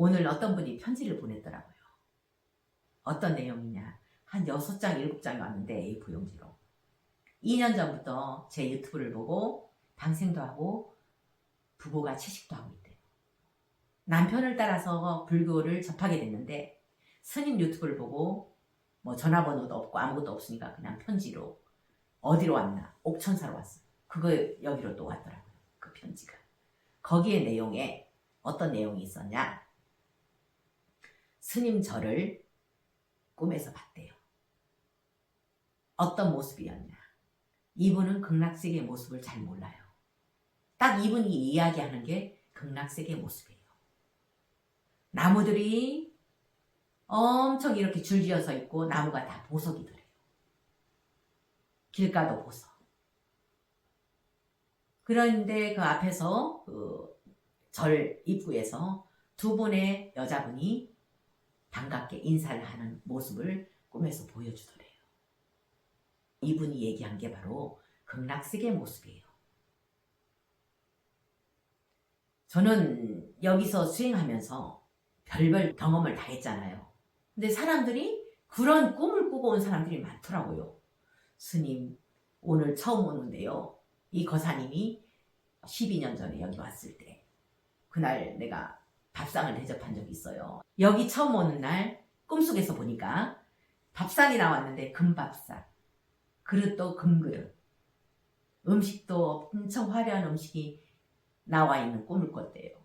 오늘 어떤 분이 편지를 보냈더라고요. 어떤 내용이냐. 한 6장, 7장이 왔는데 A4 용지로. 2년 전부터 제 유튜브를 보고 방생도 하고 부부가 채식도 하고 있대요. 남편을 따라서 불교를 접하게 됐는데 스님 유튜브를 보고 뭐 전화번호도 없고 아무것도 없으니까 그냥 편지로 어디로 왔나? 옥천사로 왔어요. 그거 여기로 또 왔더라고요. 그 편지가. 거기에 내용에 어떤 내용이 있었냐? 스님 저를 꿈에서 봤대요. 어떤 모습이었냐? 이분은 극락세계의 모습을 잘 몰라요. 딱 이분이 이야기하는 게 극락세계의 모습이에요. 나무들이 엄청 이렇게 줄지어서 있고 나무가 다 보석이더래요. 길가도 보석. 그런데 그 앞에서 그 절 입구에서 두 분의 여자분이 반갑게 인사를 하는 모습을 꿈에서 보여주더래요. 이분이 얘기한 게 바로 극락세계의 모습이에요. 저는 여기서 수행하면서 별별 경험을 다 했잖아요. 근데 사람들이 그런 꿈을 꾸고 온 사람들이 많더라고요. 스님, 오늘 처음 오는데요. 이 거사님이 12년 전에 여기 왔을 때 그날 내가 밥상을 대접한 적이 있어요. 여기 처음 오는 날 꿈속에서 보니까 밥상이 나왔는데 금밥상, 그릇도 금그릇, 음식도 엄청 화려한 음식이 나와 있는 꿈을 꿨대요.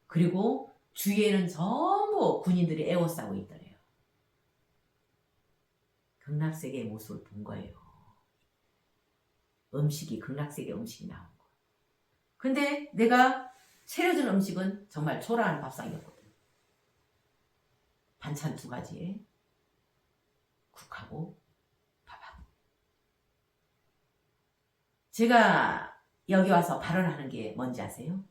그리고 주위에는 전부 군인들이 에워싸고 있더래요. 극락세계의 모습을 본 거예요. 음식이 극락세계 음식이 나온 거. 근데 내가 차려준 음식은 정말 초라한 밥상이었거든요. 반찬 2가지에 국하고 밥하고. 제가 여기 와서 발언하는 게 뭔지 아세요?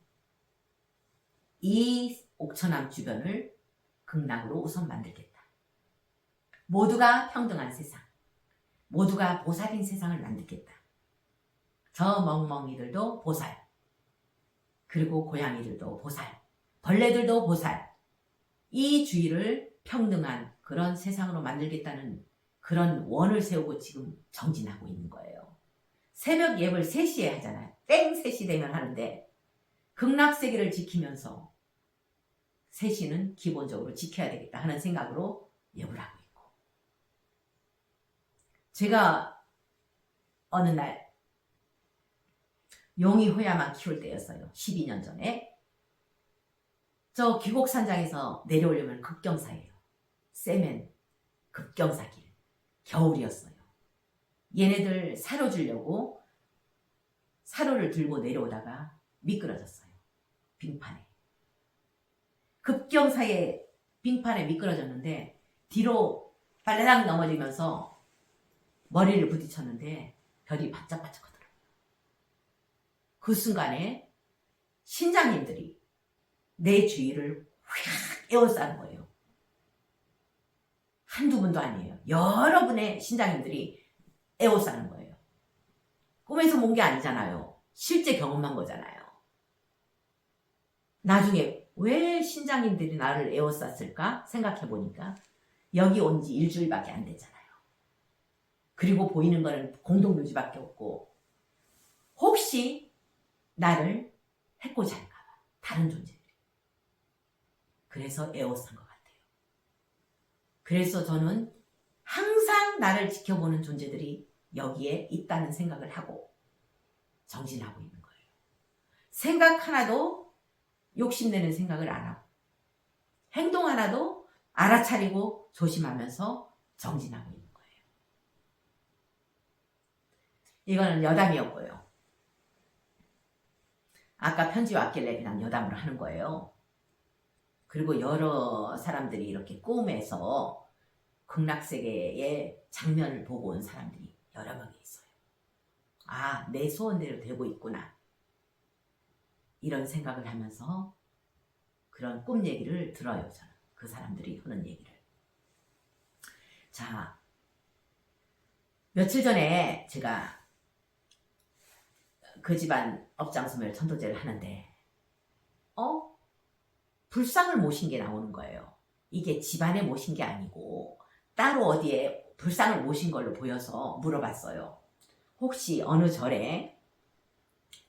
이 옥천암 주변을 극락으로 우선 만들겠다. 모두가 평등한 세상, 모두가 보살인 세상을 만들겠다. 저 멍멍이들도 보살, 그리고 고양이들도 보살, 벌레들도 보살, 이 주위를 평등한 그런 세상으로 만들겠다는 그런 원을 세우고 지금 정진하고 있는 거예요. 새벽 예불 3시에 하잖아요. 땡 3시 되면 하는데 극락세계를 지키면서 3시는 기본적으로 지켜야 되겠다 하는 생각으로 예불하고 있고, 제가 어느 날 용이 호야만 키울 때였어요. 12년 전에. 저 귀곡산장에서 내려오려면 급경사예요. 세면 급경사길. 겨울이었어요. 얘네들 사료 주려고 사료를 들고 내려오다가 미끄러졌어요. 빙판에. 급경사에 빙판에 미끄러졌는데 뒤로 빨래랑 넘어지면서 머리를 부딪혔는데 별이 반짝반짝하더라고요. 그 순간에 신장님들이 내 주위를 휙 에워싸는 거예요. 한두 분도 아니에요. 여러분의 신장님들이 에워싸는 거예요. 꿈에서 본 게 아니잖아요. 실제 경험한 거잖아요. 나중에 왜 신장님들이 나를 에워쌌을까 생각해보니까 여기 온 지 일주일밖에 안 됐잖아요. 그리고 보이는 거는 공동묘지밖에 없고 혹시 나를 해코지 할까봐 다른 존재들이. 그래서 에워싼 것 같아요. 그래서 저는 항상 나를 지켜보는 존재들이 여기에 있다는 생각을 하고 정진하고 있는 거예요. 생각 하나도 욕심내는 생각을 안 하고 행동 하나도 알아차리고 조심하면서 정진하고 있는 거예요. 이거는 여담이었고요. 아까 편지 왔길래 그냥 여담으로 하는 거예요. 그리고 여러 사람들이 이렇게 꿈에서 극락세계의 장면을 보고 온 사람들이 여러 명이 있어요. 아, 내 소원대로 되고 있구나. 이런 생각을 하면서 그런 꿈 얘기를 들어요, 저는. 그 사람들이 하는 얘기를. 자, 며칠 전에 제가 그 집안 업장소멸 천도제를 하는데 불상을 모신 게 나오는 거예요. 이게 집안에 모신 게 아니고 따로 어디에 불상을 모신 걸로 보여서 물어봤어요. 혹시 어느 절에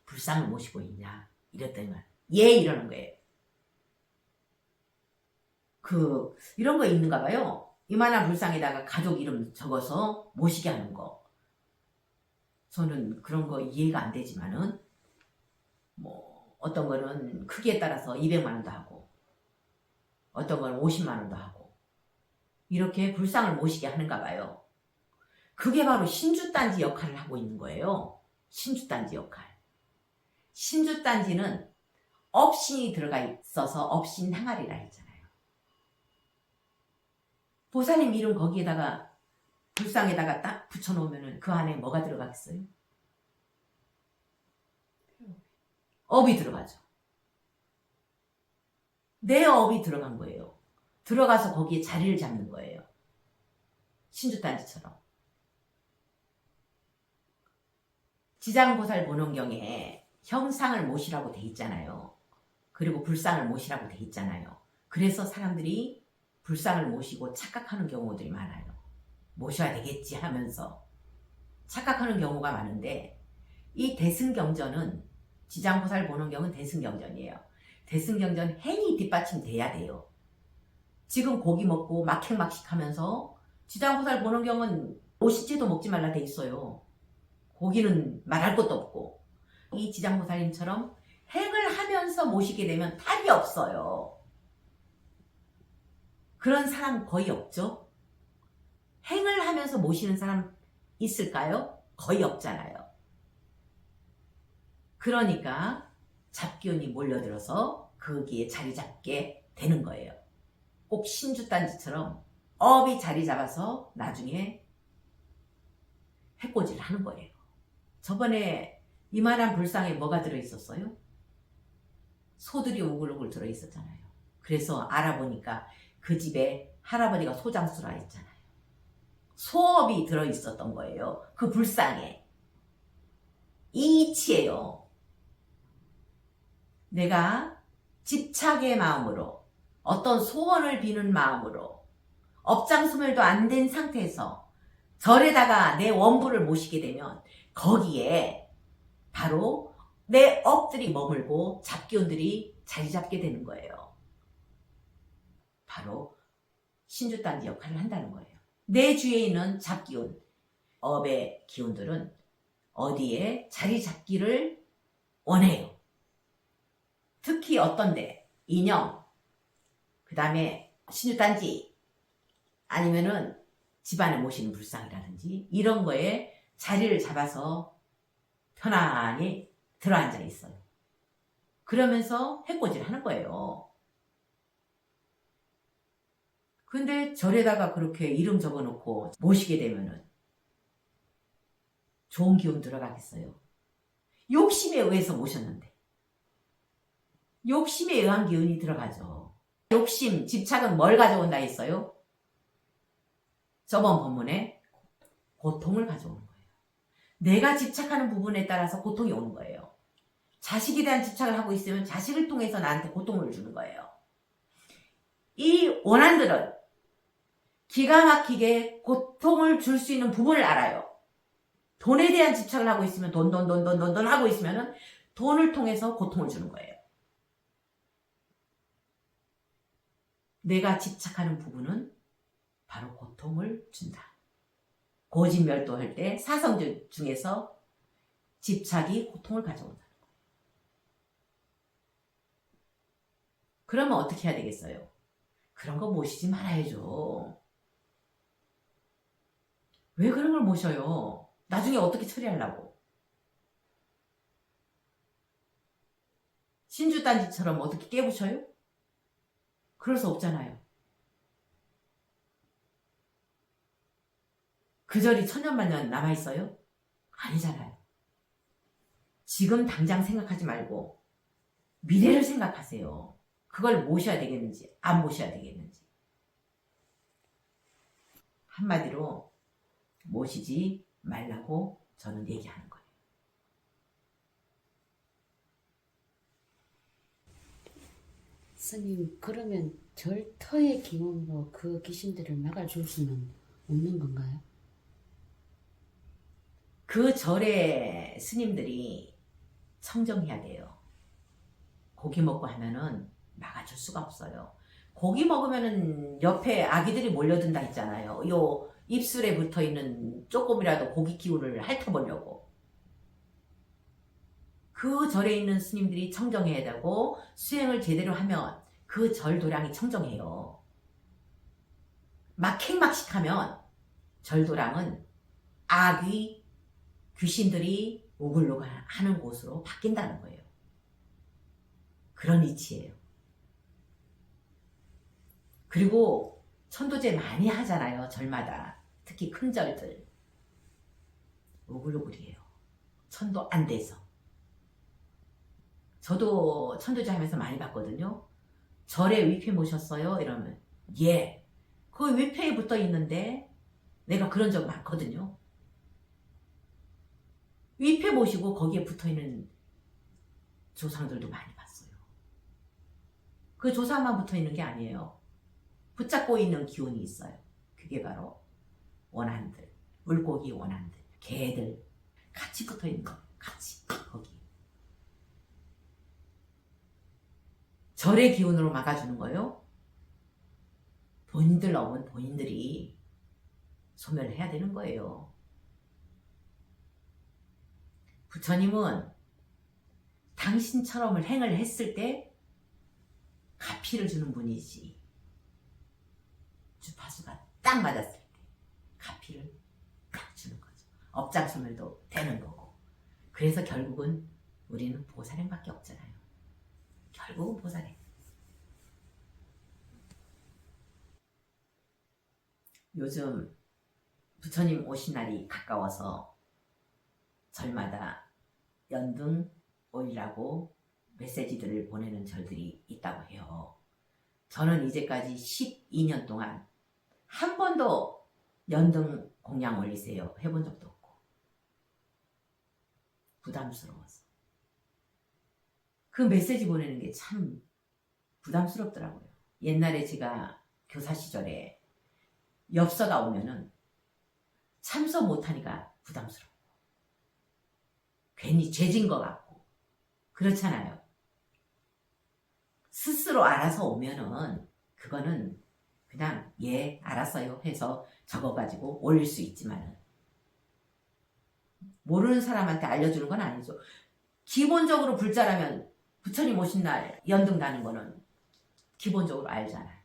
불상을 모시고 있냐? 이랬더니 예, 이러는 거예요. 이런 거 있는가 봐요. 이만한 불상에다가 가족 이름 적어서 모시게 하는 거. 저는 그런 거 이해가 안 되지만은 뭐 어떤 거는 크기에 따라서 200만 원도 하고 어떤 거는 50만 원도 하고 이렇게 불상을 모시게 하는가 봐요. 그게 바로 신주단지 역할을 하고 있는 거예요. 신주단지 역할. 신주단지는 업신이 들어가 있어서 업신 항아리라 했잖아요. 보살님 이름 거기에다가 불상에다가 딱 붙여놓으면 그 안에 뭐가 들어가겠어요? 업이 들어가죠. 내 업이 들어간 거예요. 들어가서 거기에 자리를 잡는 거예요. 신주단지처럼. 지장보살 본원경에 형상을 모시라고 돼 있잖아요. 그리고 불상을 모시라고 돼 있잖아요. 그래서 사람들이 불상을 모시고 착각하는 경우들이 많아요. 모셔야 되겠지 하면서 착각하는 경우가 많은데 이 대승경전은 지장보살 본원경은 대승경전이에요. 대승경전 행이 뒷받침돼야 돼요. 지금 고기 먹고 막행막식 하면서 지장보살 본원경은 오시채도 먹지 말라 돼 있어요. 고기는 말할 것도 없고 이 지장보살님처럼 행을 하면서 모시게 되면 탈이 없어요. 그런 사람 거의 없죠? 행을 하면서 모시는 사람 있을까요? 거의 없잖아요. 그러니까 잡기운이 몰려들어서 거기에 자리 잡게 되는 거예요. 꼭 신주단지처럼 업이 자리 잡아서 나중에 해코지를 하는 거예요. 저번에 이만한 불상에 뭐가 들어있었어요? 소들이 우글우글 들어있었잖아요. 그래서 알아보니까 그 집에 할아버지가 소장수라 했잖아요. 소업이 들어있었던 거예요. 그 불상에. 이 이치예요. 내가 집착의 마음으로 어떤 소원을 비는 마음으로 업장소멸도 안 된 상태에서 절에다가 내 원부를 모시게 되면 거기에 바로 내 업들이 머물고 잡기운들이 자리 잡게 되는 거예요. 바로 신주단지 역할을 한다는 거예요. 내 주위에 있는 잡기운, 업의 기운들은 어디에 자리 잡기를 원해요. 특히 어떤데 인형, 그 다음에 신주단지 아니면은 집안에 모시는 불상이라든지 이런 거에 자리를 잡아서 편안히 들어앉아 있어요. 그러면서 해코지를 하는 거예요. 근데 절에다가 그렇게 이름 적어놓고 모시게 되면은 좋은 기운 들어가겠어요? 욕심에 의해서 모셨는데 욕심에 의한 기운이 들어가죠. 욕심, 집착은 뭘 가져온다 했어요? 저번 본문에 고통을 가져오는 거예요. 내가 집착하는 부분에 따라서 고통이 오는 거예요. 자식에 대한 집착을 하고 있으면 자식을 통해서 나한테 고통을 주는 거예요. 이 원한들은 기가 막히게 고통을 줄 수 있는 부분을 알아요. 돈에 대한 집착을 하고 있으면 돈 하고 있으면 돈을 통해서 고통을 주는 거예요. 내가 집착하는 부분은 바로 고통을 준다. 고진멸도할 때 사성 중에서 집착이 고통을 가져온다는 거예요. 그러면 어떻게 해야 되겠어요? 그런 거 모시지 말아야죠. 왜 그런 걸 모셔요? 나중에 어떻게 처리하려고? 신주단지처럼 어떻게 깨부셔요? 그럴 수 없잖아요. 그 절이 천년만년 남아있어요? 아니잖아요. 지금 당장 생각하지 말고 미래를 생각하세요. 그걸 모셔야 되겠는지 안 모셔야 되겠는지. 한마디로 모시지 말라고 저는 얘기하는 거예요. 스님, 그러면 절터의 기운으로 그 귀신들을 막아줄 수는 없는 건가요? 그 절의 스님들이 청정해야 돼요. 고기 먹고 하면은 막아줄 수가 없어요. 고기 먹으면은 옆에 아기들이 몰려든다 했잖아요. 요 입술에 붙어 있는 조금이라도 고기 기운을 핥아보려고. 그 절에 있는 스님들이 청정해야 되고 수행을 제대로 하면 그 절 도량이 청정해요. 막행막식하면 절 도량은 악의 귀신들이 오글오글 하는 곳으로 바뀐다는 거예요. 그런 이치예요. 그리고 천도제 많이 하잖아요. 절마다. 특히 큰 절들. 오글오글이에요. 천도 안 돼서. 저도 천도제 하면서 많이 봤거든요. 절에 위패 모셨어요? 이러면 예. 그 위패에 붙어 있는데 내가 그런 적 많거든요. 위패 모시고 거기에 붙어 있는 조상들도 많이 봤어요. 그 조상만 붙어 있는 게 아니에요. 붙잡고 있는 기운이 있어요. 그게 바로 원한들, 물고기 원한들, 개들 같이 붙어 있는 거, 같이 거기. 절의 기운으로 막아주는 거예요. 본인들 넘은 본인들이 소멸을 해야 되는 거예요. 부처님은 당신처럼 행을 했을 때 가피를 주는 분이지. 주파수가 딱 맞았을 때 가피를 딱 주는 거죠. 업장소멸도 되는 거고. 그래서 결국은 우리는 보살행밖에 없잖아요. 결국은 보살행. 요즘 부처님 오신 날이 가까워서 절마다 연등 올이라고 메시지들을 보내는 절들이 있다고 해요. 저는 이제까지 12년 동안 한 번도 연등 공양 올리세요 해본 적도 없고 부담스러워서 그 메시지 보내는 게 참 부담스럽더라고요. 옛날에 제가 교사 시절에 엽서가 오면은 참석 못하니까 부담스럽고 괜히 죄진 것 같고 그렇잖아요. 스스로 알아서 오면은 그거는 그냥 예 알았어요 해서 적어가지고 올릴 수 있지만은 모르는 사람한테 알려주는 건 아니죠. 기본적으로 불자라면 부처님 오신 날 연등 나는 거는 기본적으로 알잖아요.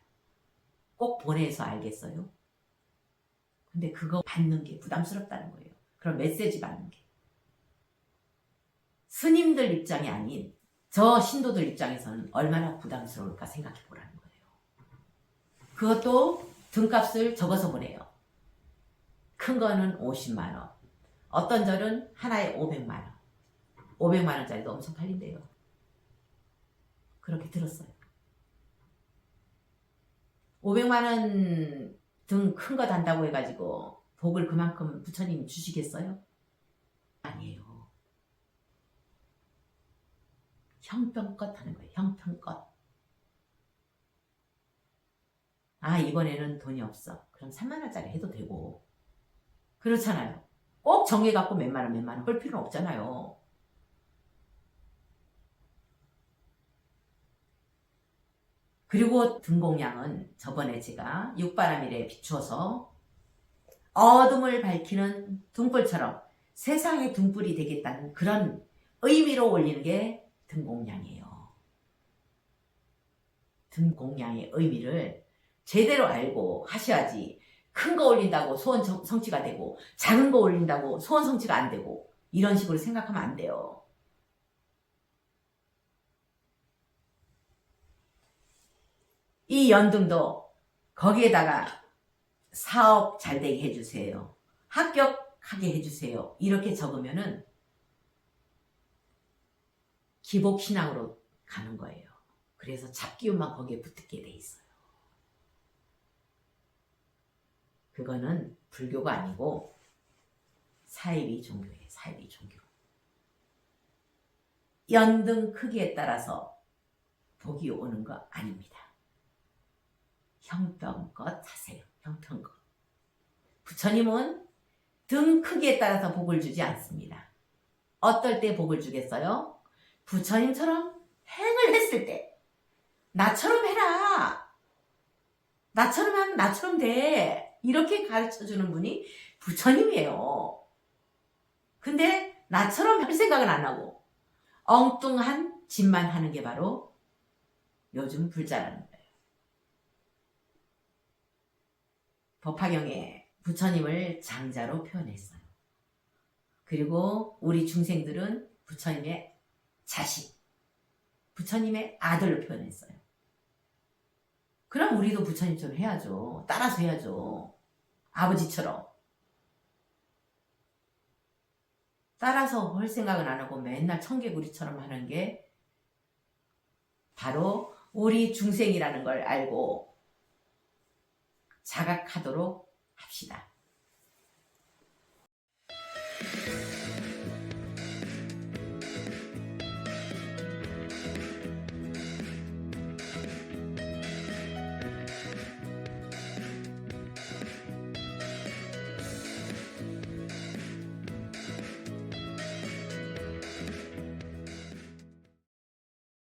꼭 보내서 알겠어요? 근데 그거 받는 게 부담스럽다는 거예요. 그런 메시지 받는 게. 스님들 입장이 아닌 저 신도들 입장에서는 얼마나 부담스러울까 생각해 보라는 거예요. 그것도 등값을 적어서 보내요. 큰 거는 50만 원. 어떤 절은 하나에 500만 원. 500만 원짜리도 엄청 팔린대요. 그렇게 들었어요. 500만 원 등 큰 거 단다고 해가지고 복을 그만큼 부처님이 주시겠어요? 아니에요. 형편껏 하는 거예요. 형편껏. 아 이번에는 돈이 없어. 그럼 3만 원짜리 해도 되고. 그렇잖아요. 꼭 정해갖고 몇만 원 할 필요는 없잖아요. 그리고 등공양은 저번에 제가 육바라밀에 비추어서 어둠을 밝히는 등불처럼 세상의 등불이 되겠다는 그런 의미로 올리는 게 등공양이에요. 등공양의 의미를 제대로 알고 하셔야지 큰 거 올린다고 소원 성취가 되고 작은 거 올린다고 소원 성취가 안 되고 이런 식으로 생각하면 안 돼요. 이 연등도 거기에다가 사업 잘 되게 해주세요. 합격하게 해주세요. 이렇게 적으면은 기복신앙으로 가는 거예요. 그래서 잡기운만 거기에 붙게 돼 있어요. 그거는 불교가 아니고 사이비 종교예요. 사이비 종교. 연등 크기에 따라서 복이 오는 거 아닙니다. 형편껏 하세요. 형편껏. 부처님은 등 크기에 따라서 복을 주지 않습니다. 어떨 때 복을 주겠어요? 부처님처럼 행을 했을 때. 나처럼 해라. 나처럼 하면 나처럼 돼. 이렇게 가르쳐주는 분이 부처님이에요. 근데 나처럼 할 생각은 안 하고 엉뚱한 짓만 하는 게 바로 요즘 불자라는 거예요. 법화경에 부처님을 장자로 표현했어요. 그리고 우리 중생들은 부처님의 자식, 부처님의 아들로 표현했어요. 그럼 우리도 부처님처럼 해야죠. 따라서 해야죠. 아버지처럼. 따라서 할 생각은 안 하고 맨날 청개구리처럼 하는 게 바로 우리 중생이라는 걸 알고 자각하도록 합시다.